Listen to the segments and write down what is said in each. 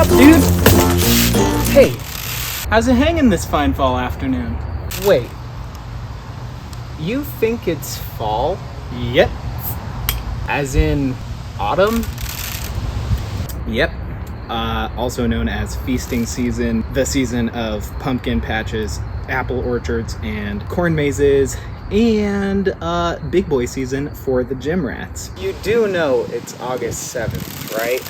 up, dude? Hey, how's it hanging this fine fall afternoon? Wait, you think it's fall? Yep. As in autumn? Yep. Also known as feasting season, the season of pumpkin patches, apple orchards, and corn mazes, and big boy season for the gym rats. You do know it's August 7th, right?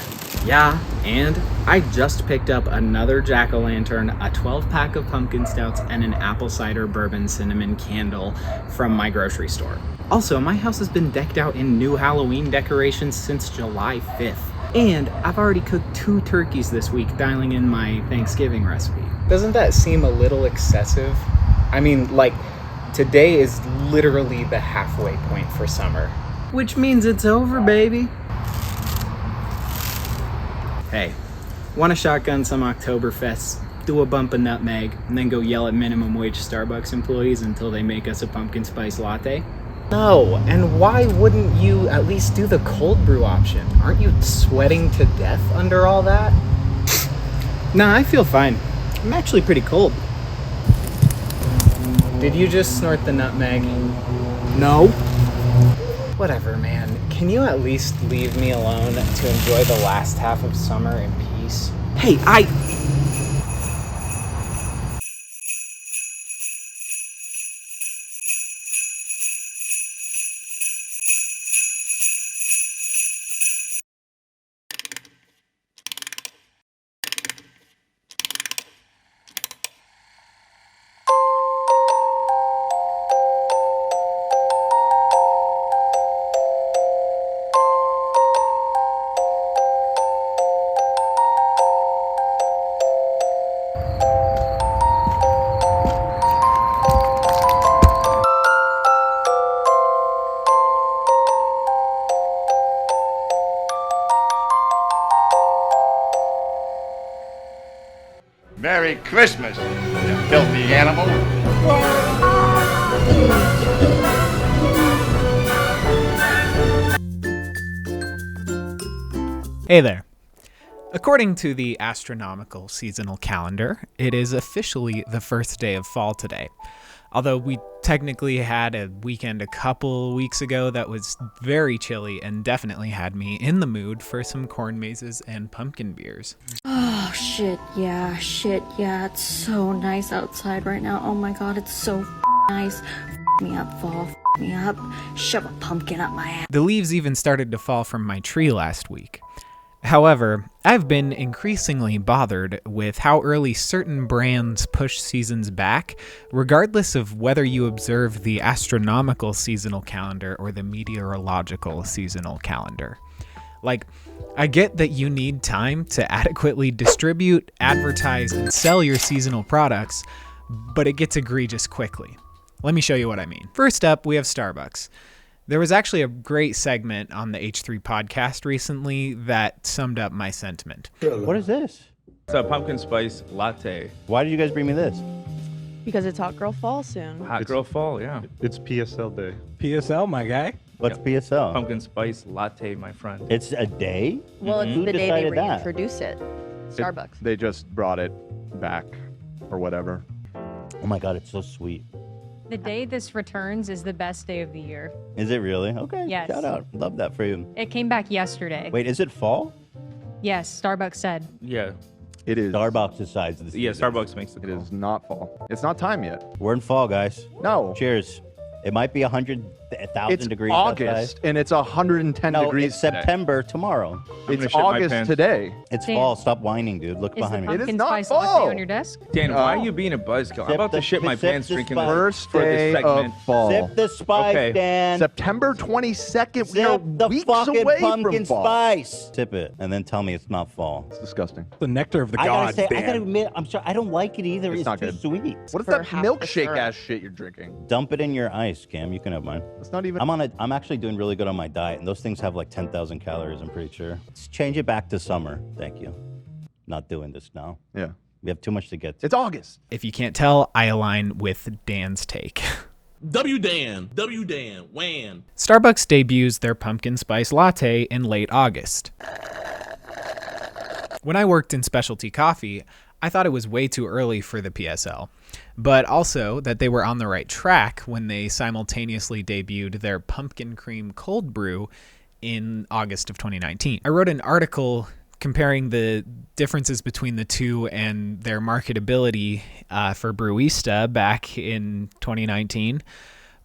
Yeah, and I just picked up another jack-o'-lantern, a 12-pack of pumpkin stouts, and an apple cider bourbon cinnamon candle from my grocery store. Also, my house has been decked out in new Halloween decorations since July 5th. And I've already cooked 2 turkeys this week, dialing in my Thanksgiving recipe. Doesn't that seem a little excessive? I mean, like, today is literally the halfway point for summer. Which means it's over, baby. Hey, want to shotgun some Oktoberfests, do a bump of nutmeg, and then go yell at minimum wage Starbucks employees until they make us a pumpkin spice latte? No, and why wouldn't you at least do the cold brew option? Aren't you sweating to death under all that? Nah, I feel fine. I'm actually pretty cold. Did you just snort the nutmeg? No. Whatever, man. Can you at least leave me alone to enjoy the last half of summer in peace? Hey, Merry Christmas, you filthy animal. Hey there. According to the Astronomical seasonal calendar, it is officially the first day of fall today. Although we technically had a weekend a couple weeks ago that was very chilly and definitely had me in the mood for some corn mazes and pumpkin beers. Oh, shit, yeah, it's so nice outside right now. Oh my god, it's so nice. Me up, fall, me up, shove a pumpkin up my ass. The leaves even started to fall from my tree last week. However, I've been increasingly bothered with how early certain brands push seasons back, regardless of whether you observe the astronomical seasonal calendar or the meteorological seasonal calendar. Like, I get that you need time to adequately distribute, advertise, and sell your seasonal products, but it gets egregious quickly. Let me show you what I mean. First up, we have Starbucks. There was actually a great segment on the H3 podcast recently that summed up my sentiment. What is this? It's a pumpkin spice latte. Why did you guys bring me this? Because it's Hot Girl Fall soon. Hot girl fall, yeah. It's PSL day. PSL, my guy. What's PSL? Pumpkin spice latte, my friend. It's a day? Well, it's Who the day they decided that? reintroduce it. Starbucks. They just brought it back or whatever. Oh my god, it's so sweet. The day this returns is the best day of the year. Is it really? Okay. Yes. Shout out. Love that for you. It came back yesterday. Wait, is it fall? Yes, Starbucks said. Yeah. It is. Starbucks decides this. Yeah, Starbucks makes the It call. is not fall. It's not time yet. We're in fall, guys. No. Cheers. It might be 100,000 It's degrees August outside. and it's 110 No, degrees it's today. September tomorrow. gonna It's shit my August pants. today. It's Dan, fall. Stop whining, dude. Look Is the behind me. It is pumpkin not spice fall. latte on your desk? Dan, why are Oh. you being a buzzkill? I'm Sip about the- to shit my sip pants the drinking spice. First for day this segment. of fall. Sip the spice, Okay. Dan. September 22nd. We are Sip the weeks fucking away pumpkin from fall. spice. Sip it, and then tell me it's not fall. It's disgusting. The nectar of the I gotta gods, say, I Dan. gotta admit, I'm sorry, I don't like it either. It's It's not too good. sweet. What is For that half the milkshake syrup. ass shit you're drinking? Dump it in your ice, Cam. You can have mine. It's not even. I'm actually doing really good on my diet, and those things have like 10,000 calories, I'm pretty sure. Let's change it back to summer. Thank you. Not doing this now. Yeah. We have too much to get to. It's August. If you can't tell, I align with Dan's take. WDan, WHAN. Starbucks debuts their pumpkin spice latte in late August. When I worked in specialty coffee, I thought it was way too early for the PSL, but also that they were on the right track when they simultaneously debuted their pumpkin cream cold brew in August of 2019. I wrote an article comparing the differences between the two and their marketability for Brewista back in 2019.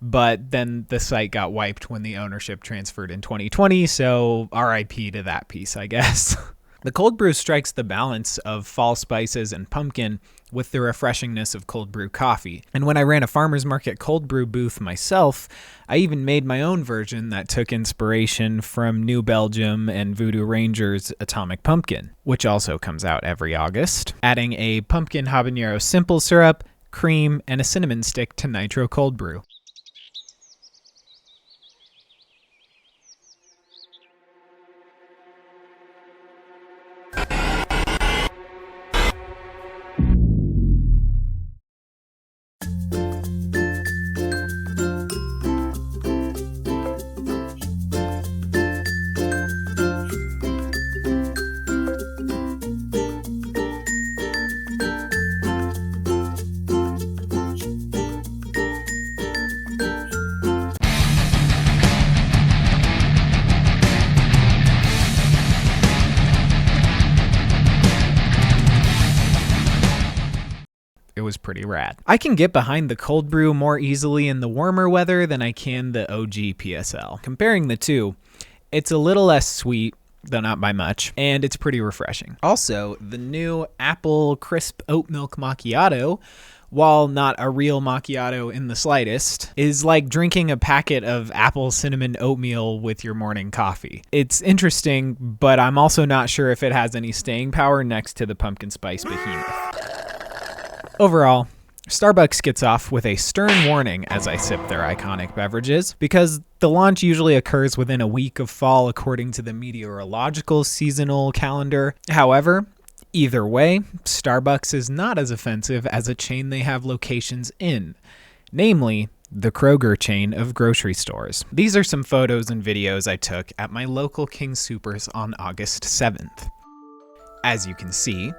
But then the site got wiped when the ownership transferred in 2020, so RIP to that piece, I guess. The cold brew strikes the balance of fall spices and pumpkin with the refreshingness of cold brew coffee. And when I ran a farmer's market cold brew booth myself, I even made my own version that took inspiration from New Belgium and Voodoo Ranger's Atomic Pumpkin, which also comes out every August, adding a pumpkin habanero simple syrup, cream, and a cinnamon stick to nitro cold brew. It was pretty rad. I can get behind the cold brew more easily in the warmer weather than I can the OG PSL. Comparing the two, it's a little less sweet, though not by much, and it's pretty refreshing. Also, the new apple crisp oat milk macchiato, while not a real macchiato in the slightest, is like drinking a packet of apple cinnamon oatmeal with your morning coffee. It's interesting, but I'm also not sure if it has any staying power next to the pumpkin spice behemoth. Overall, Starbucks gets off with a stern warning as I sip their iconic beverages, because the launch usually occurs within a week of fall according to the meteorological seasonal calendar. However, either way, Starbucks is not as offensive as a chain they have locations in, namely the Kroger chain of grocery stores. These are some photos and videos I took at my local King Soopers on August 7th. As you can see,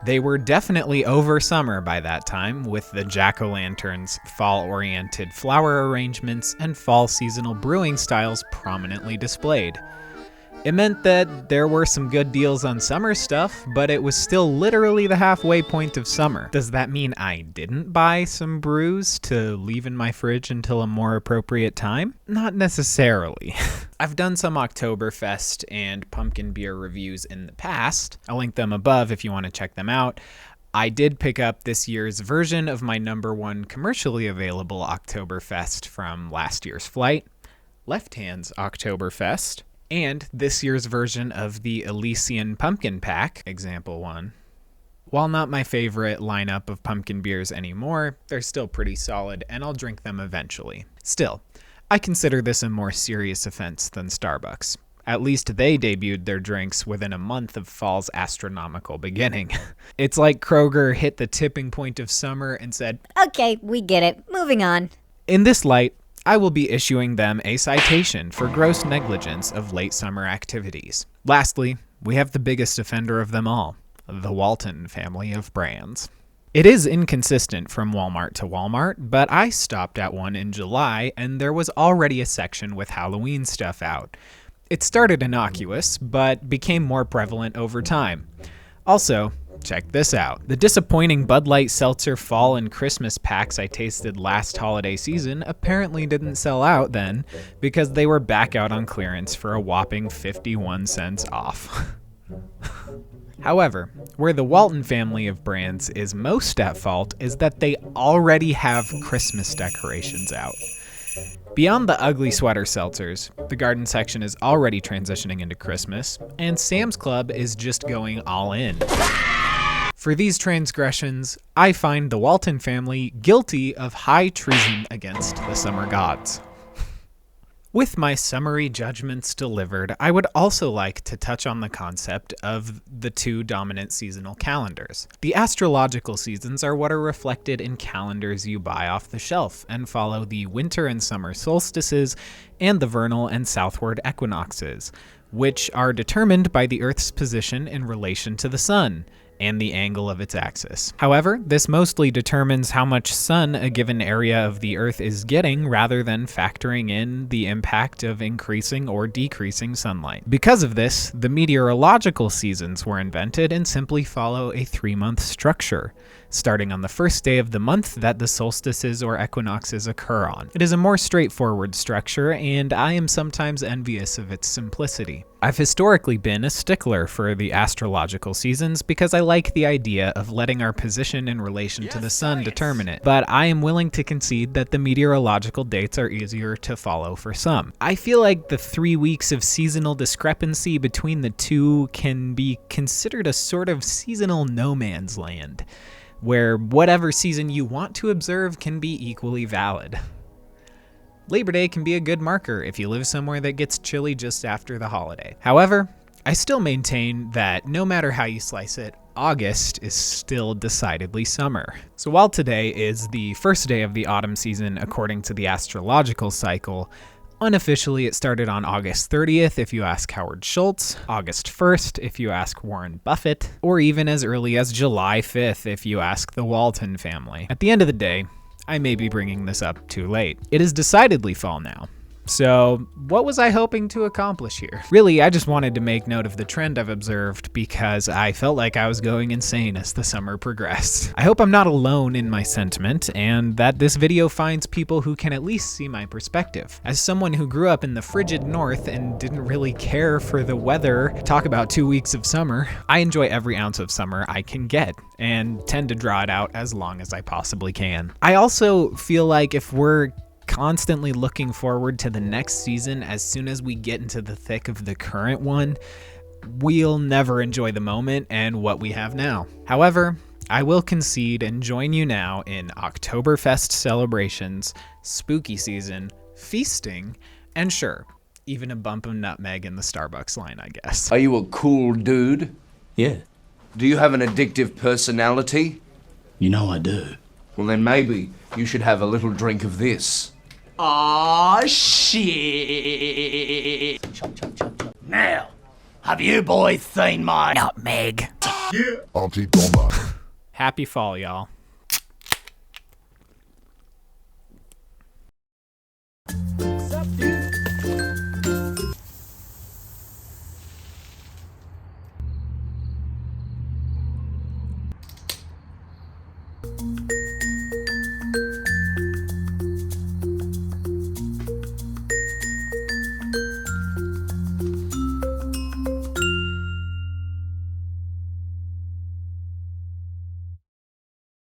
they were definitely over summer by that time, with the jack-o'-lanterns, fall-oriented flower arrangements, and fall seasonal brewing styles prominently displayed. It meant that there were some good deals on summer stuff, but it was still literally the halfway point of summer. Does that mean I didn't buy some brews to leave in my fridge until a more appropriate time? Not necessarily. I've done some Oktoberfest and pumpkin beer reviews in the past. I'll link them above if you want to check them out. I did pick up this year's version of my #1 commercially available Oktoberfest from last year's flight, Left Hand's Oktoberfest, and this year's version of the Elysian Pumpkin Pack, Example 1. While not my favorite lineup of pumpkin beers anymore, they're still pretty solid, and I'll drink them eventually. Still, I consider this a more serious offense than Starbucks. At least they debuted their drinks within a month of fall's astronomical beginning. It's like Kroger hit the tipping point of summer and said, "Okay, we get it. Moving on." In this light, I will be issuing them a citation for gross negligence of late summer activities. Lastly, we have the biggest offender of them all, the Walton family of brands. It is inconsistent from Walmart to Walmart, but I stopped at one in July and there was already a section with Halloween stuff out. It started innocuous, but became more prevalent over time. Also, check this out. The disappointing Bud Light Seltzer fall and Christmas packs I tasted last holiday season apparently didn't sell out then, because they were back out on clearance for a whopping 51 cents off. However, where the Walton family of brands is most at fault is that they already have Christmas decorations out. Beyond the ugly sweater seltzers, the garden section is already transitioning into Christmas, and Sam's Club is just going all in. For these transgressions, I find the Walton family guilty of high treason against the summer gods. With my summary judgments delivered, I would also like to touch on the concept of the two dominant seasonal calendars. The astrological seasons are what are reflected in calendars you buy off the shelf and follow the winter and summer solstices and the vernal and southward equinoxes, which are determined by the Earth's position in relation to the sun and the angle of its axis. However, this mostly determines how much sun a given area of the Earth is getting rather than factoring in the impact of increasing or decreasing sunlight. Because of this, the meteorological seasons were invented and simply follow a 3-month structure, starting on the first day of the month that the solstices or equinoxes occur on. It is a more straightforward structure, and I am sometimes envious of its simplicity. I've historically been a stickler for the astrological seasons because I like the idea of letting our position in relation to the sun determine it, but I am willing to concede that the meteorological dates are easier to follow for some. I feel like the 3 weeks of seasonal discrepancy between the two can be considered a sort of seasonal no man's land, where whatever season you want to observe can be equally valid. Labor Day can be a good marker if you live somewhere that gets chilly just after the holiday. However, I still maintain that no matter how you slice it, August is still decidedly summer. So while today is the first day of the autumn season according to the astrological cycle, unofficially it started on August 30th if you ask Howard Schultz, August 1st if you ask Warren Buffett, or even as early as July 5th if you ask the Walton family. At the end of the day, I may be bringing this up too late. It is decidedly fall now. So what was I hoping to accomplish here? Really, I just wanted to make note of the trend I've observed because I felt like I was going insane as the summer progressed. I hope I'm not alone in my sentiment and that this video finds people who can at least see my perspective. As someone who grew up in the frigid north and didn't really care for the weather, talk about 2 weeks of summer, I enjoy every ounce of summer I can get and tend to draw it out as long as I possibly can. I also feel like if we're constantly looking forward to the next season as soon as we get into the thick of the current one, we'll never enjoy the moment and what we have now. However, I will concede and join you now in Oktoberfest celebrations, spooky season, feasting, and sure, even a bump of nutmeg in the Starbucks line, I guess. Are you a cool dude? Yeah. Do you have an addictive personality? You know I do. Well, then maybe you should have a little drink of this. Aw, shit. Now, have you boys seen my nutmeg? Yeah. Aunty Donna. Happy fall, y'all.